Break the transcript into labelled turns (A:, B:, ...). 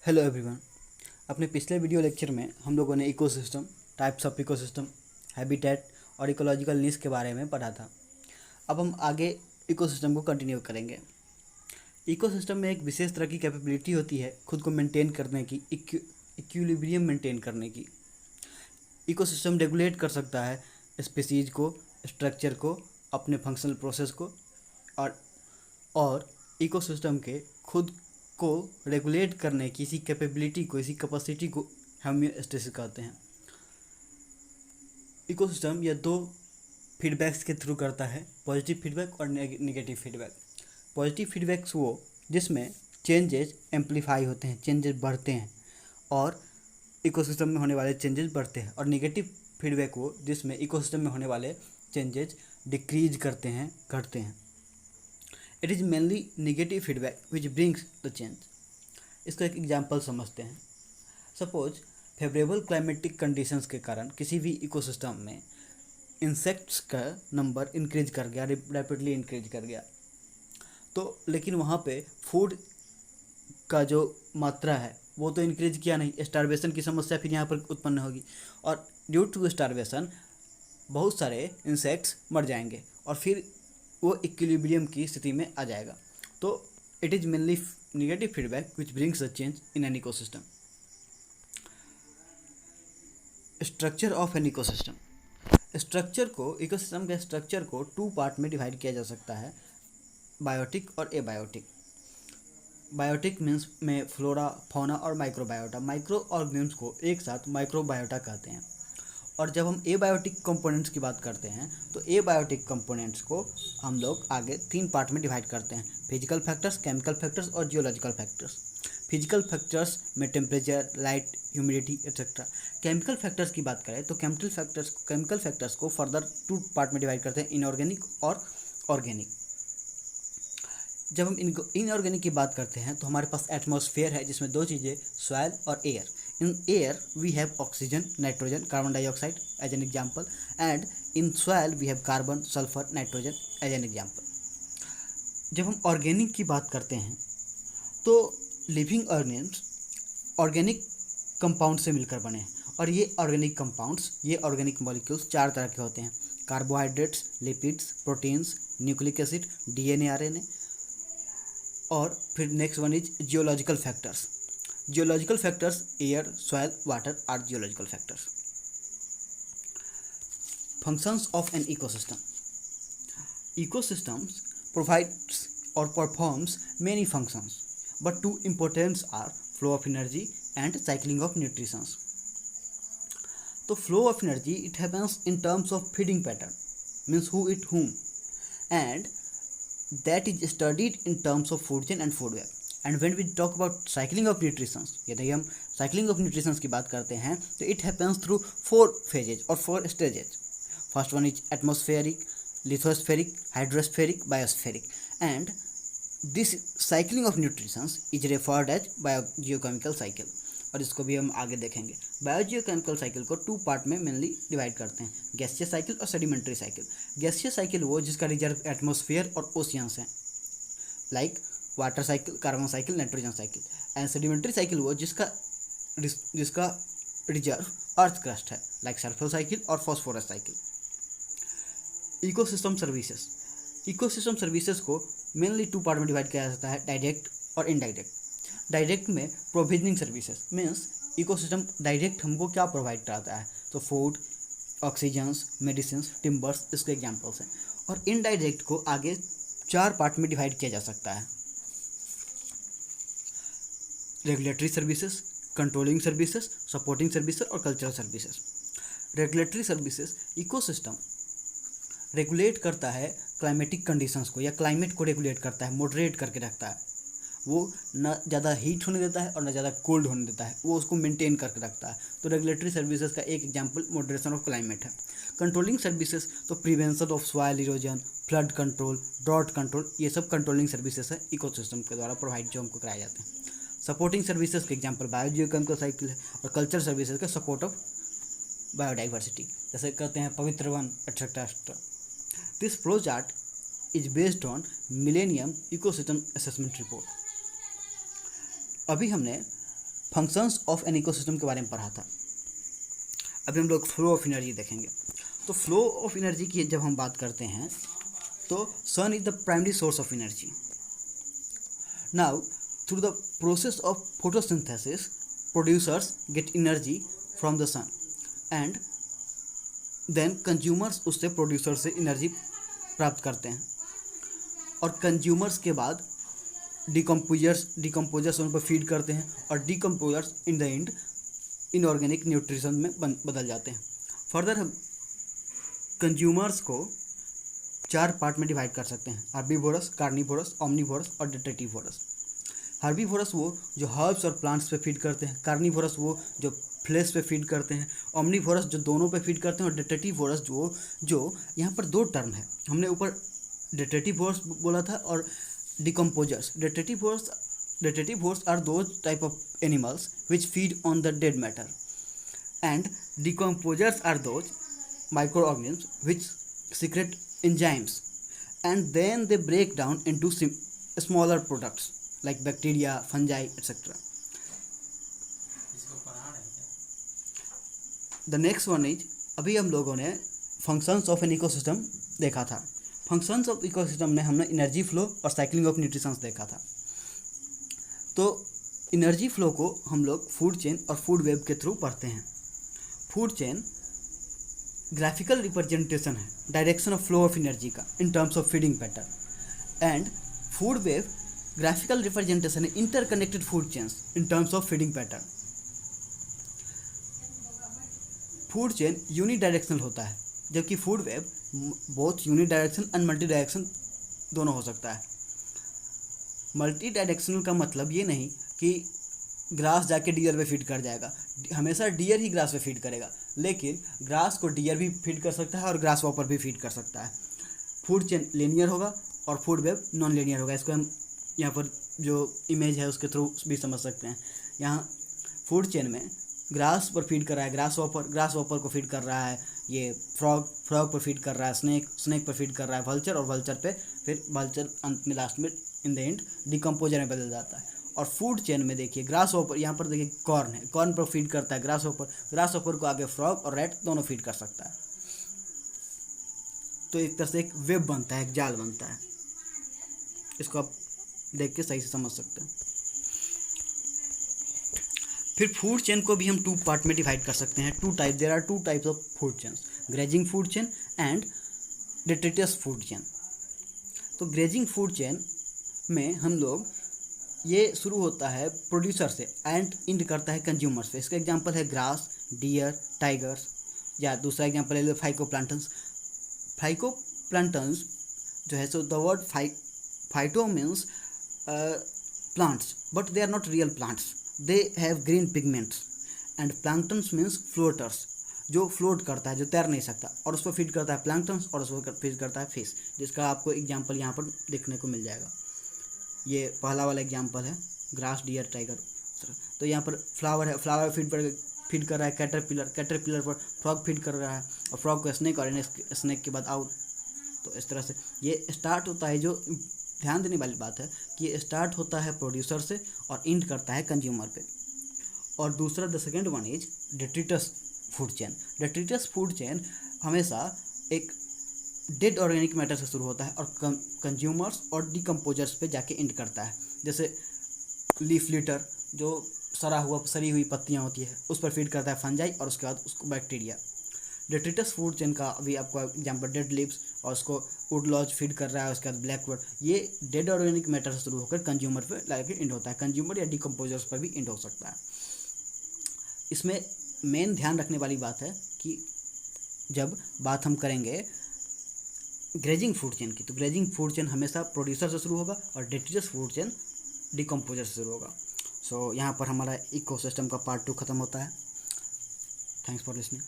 A: Hello everyone. अपने पिछले video lecture में हम लोगों ने ecosystem, types of ecosystem, habitat और इकोलॉजिकल नीड्स के बारे में पढ़ा था। अब हम आगे इकोसिस्टम को कंटिन्यू करेंगे। इकोसिस्टम में एक विशेष तरह की कैपेबिलिटी होती है खुद को मेंटेन करने की, इक्विलिब्रियम मेंटेन करने की। इकोसिस्टम रेगुलेट कर सकता है स्पीसीज को, स्ट्रक्चर को, अपने फंक्शनल प्रोसेस को और इकोसिस्टम के खुद को रेगुलेट करने की इसी कैपेबिलिटी को, इसी कैपेसिटी को होमियोस्टेसिस कहते हैं। इकोसिस्टम यह दो फीडबैक्स के थ्रू करता है, पॉजिटिव फीडबैक और नेगेटिव फीडबैक। पॉजिटिव फीडबैक्स वो जिसमें चेंजेस एम्पलीफाई होते हैं, चेंजेस बढ़ते हैं और इकोसिस्टम में होने वाले चेंजेस बढ़ते हैं, और नेगेटिव फीडबैक वो जिसमें इकोसिस्टम में होने वाले चेंजेस डिक्रीज करते हैं, घटते हैं। It is mainly negative feedback which brings the change. इसका एक एग्जाम्पल समझते हैं। सपोज फेवरेबल क्लाइमेटिक कंडीशंस के कारण किसी भी इकोसिस्टम में इंसेक्ट्स का नंबर इंक्रीज कर गया, रैपिडली इंक्रीज कर गया, तो लेकिन वहाँ पे फूड का जो मात्रा है वो तो इंक्रीज किया नहीं। स्टारवेशन की समस्या फिर यहाँ पर उत्पन्न होगी और ड्यू टू स्टारवेशन बहुत सारे इंसेक्ट्स मर जाएंगे और फिर वो इक्विलिब्रियम की स्थिति में आ जाएगा। तो it is mainly negative feedback which brings a change in an ecosystem. Structure of an ecosystem. Structure को, इकोसिस्टम के स्ट्रक्चर को टू पार्ट में डिवाइड किया जा सकता है, बायोटिक और एबायोटिक। बायोटिक मीन्स में फ्लोरा, फौना और माइक्रोबायोटा। माइक्रो ऑर्गेनिम्स को एक साथ माइक्रोबायोटा कहते हैं। और जब हम एबायोटिक कंपोनेंट्स की बात करते हैं तो एबायोटिक कंपोनेंट्स को हम लोग आगे तीन पार्ट में डिवाइड करते हैं, फिजिकल फैक्टर्स, केमिकल फैक्टर्स और जियोलॉजिकल फैक्टर्स। फिजिकल फैक्टर्स में temperature, light, humidity etcetera. Chemical factors की बात करें तो केमिकल फैक्टर्स को फर्दर टू पार्ट में डिवाइड करते हैं, इनऑर्गेनिक और ऑर्गेनिक। जब हम इनऑर्गेनिक की बात करते हैं तो हमारे पास एटमॉस्फेयर है जिसमें दो चीज़ें, सॉइल और air. In air we have oxygen, nitrogen, carbon dioxide as an example, and in soil we have carbon, sulfur, nitrogen as an example. जब हम ऑर्गेनिक की बात करते हैं तो लिविंग ऑर्गेनिम्स ऑर्गेनिक कंपाउंड से मिलकर बने हैं, और ये ऑर्गेनिक कंपाउंड्स, ये ऑर्गेनिक मॉलिक्यूल्स चार तरह के होते हैं, carbohydrates, lipids, proteins, nucleic acid, DNA, RNA. और फिर next one is geological factors. Geological factors, air, soil, water are geological factors. Functions of an ecosystem. Ecosystems provides or performs many functions, but two important are flow of energy and cycling of nutrition. So flow of energy, it happens in terms of feeding pattern, means who eat whom, and that is studied in terms of food chain and food web. And when we talk about cycling of nutritions, यदि हम cycling of nutritions की बात करते हैं तो it happens through 4 phases और 4 stages. First one is atmospheric, lithospheric, hydrospheric, biospheric, and this cycling of nutritions is referred as biogeochemical cycle, और इसको भी हम आगे देखेंगे। बायोजियोकेमिकल साइकिल को टू पार्ट में मेनली डिवाइड करते हैं, गैसीय साइकिल और सेडिमेंट्री साइकिल। गैसीय साइकिल वो जिसका रिजर्व एटमॉस्फेयर और ओशियंस हैं, like water cycle, carbon cycle, nitrogen cycle. And sedimentary cycle वो जिसका रिजर्व अर्थ क्रस्ट है, लाइक सल्फर साइकिल और phosphorus cycle. Ecosystem services. Ecosystem services को मेनली टू पार्ट में डिवाइड किया जाता है, डायरेक्ट और इनडायरेक्ट। डायरेक्ट में provisioning services, means ecosystem direct हमको क्या प्रोवाइड कराता है, तो फूड, ऑक्सीजन्स, मेडिसिन, टिम्बर्स इसके एग्जाम्पल्स हैं। और इनडायरेक्ट को आगे चार पार्ट में डिवाइड किया जा सकता है, regulatory services, controlling services, supporting services और cultural services. Regulatory services, ecosystem regulate करता है क्लाइमेटिक कंडीशंस को, या क्लाइमेट को रेगुलेट करता है, मॉडरेट करके रखता है। वो न ज़्यादा हीट होने देता है और न ज़्यादा कोल्ड होने देता है, वो उसको मेंटेन करके रखता है। तो रेगुलेटरी सर्विसेज का एक एग्जांपल मॉडरेशन ऑफ क्लाइमेट है। कंट्रोलिंग सर्विसेज तो prevention of soil erosion, flood control, drought control, ये सब कंट्रोलिंग सर्विसेज है इकोसिस्टम के द्वारा प्रोवाइड जो हमको कराए जाते हैं। सपोर्टिंग सर्विसेज के एग्जांपल बायोजियोकेमिकल साइकिल है, और कल्चरल सर्विसेज का सपोर्ट ऑफ बायोडाइवर्सिटी, जैसे कहते हैं पवित्र one etcetera. This flow chart is based on millennium ecosystem assessment report. अभी हमने फंक्शंस ऑफ एन इकोसिस्टम के बारे में पढ़ा था। अभी हम लोग फ्लो ऑफ एनर्जी देखेंगे। तो फ्लो ऑफ एनर्जी की जब हम बात करते हैं तो sun is the primary source of energy. Now through the process of photosynthesis producers get energy from the sun and then consumers उससे प्रोड्यूसर से एनर्जी प्राप्त करते हैं, और कंज्यूमर्स के बाद डिकम्पोजर्स उन पर फीड करते हैं, और decomposers in the end inorganic nutrition में बदल जाते हैं। फर्दर हम कंज्यूमर्स को 4 पार्ट में डिवाइड कर सकते हैं, हर्बीवोरस, कार्निवोरस, ओमनिवोरस और डिट्रेटिवोरस। हर्बीवोरस वो जो हर्ब्स और प्लांट्स पे फीड करते हैं, कार्निवोरस वो जो फ्लेश पे फीड करते हैं, ओमनिवोरस जो दोनों पे फीड करते हैं, और डिट्रेटिवोरस जो यहाँ पर 2 टर्म है। हमने ऊपर डिट्रेटिवोरस बोला था और decomposers. Detritivores are those type of animals which feed on the dead matter, and decomposers are those microorganisms which secrete enzymes and then they break down into smaller products like bacteria, fungi, etc. The next one is, अभी हम लोगों ने functions of an ecosystem देखा था। Functions of ecosystem में हमने energy flow और cycling of nutritions देखा था। तो एनर्जी फ्लो को हम लोग फूड चेन और फूड वेब के थ्रू पढ़ते हैं। फूड चेन ग्राफिकल रिप्रेजेंटेशन है direction of flow of energy का in terms of feeding pattern, and food web graphical representation है interconnected food chains in terms of feeding pattern. Food chain unidirectional होता है, जबकि food web both unidirectional and multi direction दोनों हो सकता है। Multi directional का मतलब ये नहीं कि ग्रास जाके डियर पे फीड कर जाएगा, हमेशा डियर ही ग्रास पे फीड करेगा, लेकिन ग्रास को डियर भी फीड कर सकता है और ग्रास वॉपर भी फीड कर सकता है। फूड चेन लिनियर होगा और फूड वेब नॉन लिनियर होगा। इसको हम यहाँ पर जो इमेज है उसके थ्रू भी समझ सकते हैं। यहाँ फूड चेन में ग्रास पर फीड कर रहा है ग्रास वॉपर को फीड कर रहा है ये फ्रॉग पर फीड कर रहा है स्नेक पर फीड कर रहा है वल्चर, और वल्चर पे फिर वल्चर अंत में लास्ट में इन द एंड डिकम्पोजर में बदल जाता है। और फूड चेन में देखिए ग्रास ओपर, यहाँ पर देखिए कॉर्न है, कॉर्न पर फीड करता है ग्रास ओपर को आगे फ्रॉग और रैट दोनों फीड कर सकता है। तो एक तरह से एक वेब बनता है, एक जाल बनता है। इसको आप देख के सही से समझ सकते हैं। फिर फूड चेन को भी हम 2 पार्ट में डिवाइड कर सकते हैं। There are 2 types of food chains, grazing food chain and detritus food chain. तो ग्रेजिंग फूड चेन में हम लोग ये शुरू होता है प्रोड्यूसर से एंड एंड करता है कंज्यूमर्स पे। इसका एग्जांपल है ग्रास, डियर, टाइगर्स, या दूसरा एग्जांपल है फाइकोप्लांटन्स। फाइकोप्लांटन्स जो है, so the word phyto means plants but they are not real plants, they have green pigments, and planktons means floaters, जो फ्लोट करता है, जो तैर नहीं सकता, और उस पर फीड करता है प्लैंक्टन्स और उस पर फीड करता है फिश, जिसका आपको एग्जांपल यहाँ पर देखने को मिल जाएगा। ये पहला वाला एग्जांपल है ग्रास, डियर, टाइगर। तो यहाँ पर फ्लावर है, फ्लावर फीड कर रहा है कैटरपिलर पर फ्रॉग फीड कर रहा है, और फ्रॉग को स्नेक, और स्नेक के बाद आउट। तो इस तरह से ये स्टार्ट होता है। जो ध्यान देने वाली बात है कि ये स्टार्ट होता है प्रोड्यूसर से और एंड करता है कंज्यूमर पे। और दूसरा the second one is detritus food chain. Detritus food chain हमेशा एक डेड ऑर्गेनिक मैटर से शुरू होता है और कंज्यूमर्स और डिकम्पोजर्स पे जाके एंड करता है। जैसे लीफ लिटर, जो सरी हुई पत्तियां होती है, उस पर फीड करता है फंजाई, और उसके बाद उसको बैक्टीरिया। डेट्रिटस फूड चेन का अभी आपको एग्जांपल डेड लीव्स, और उसको वुड लॉज फीड कर रहा है, उसके बाद ब्लैकवर्ड। ये डेड ऑर्गेनिक मैटर से शुरू होकर कंज्यूमर पे लाके एंड होता है। कंज्यूमर या डिकम्पोजर्स पर भी एंड हो सकता है। इसमें मेन ध्यान रखने वाली बात है कि जब बात हम करेंगे ग्रेजिंग फूड चेन की, तो ग्रेजिंग फूड चेन हमेशा प्रोड्यूसर से शुरू होगा और डेट्रिटस फूड चेन डिकम्पोजर से शुरू होगा। सो यहाँ पर हमारा इकोसिस्टम का पार्ट 2 खत्म होता है। Thanks for listening.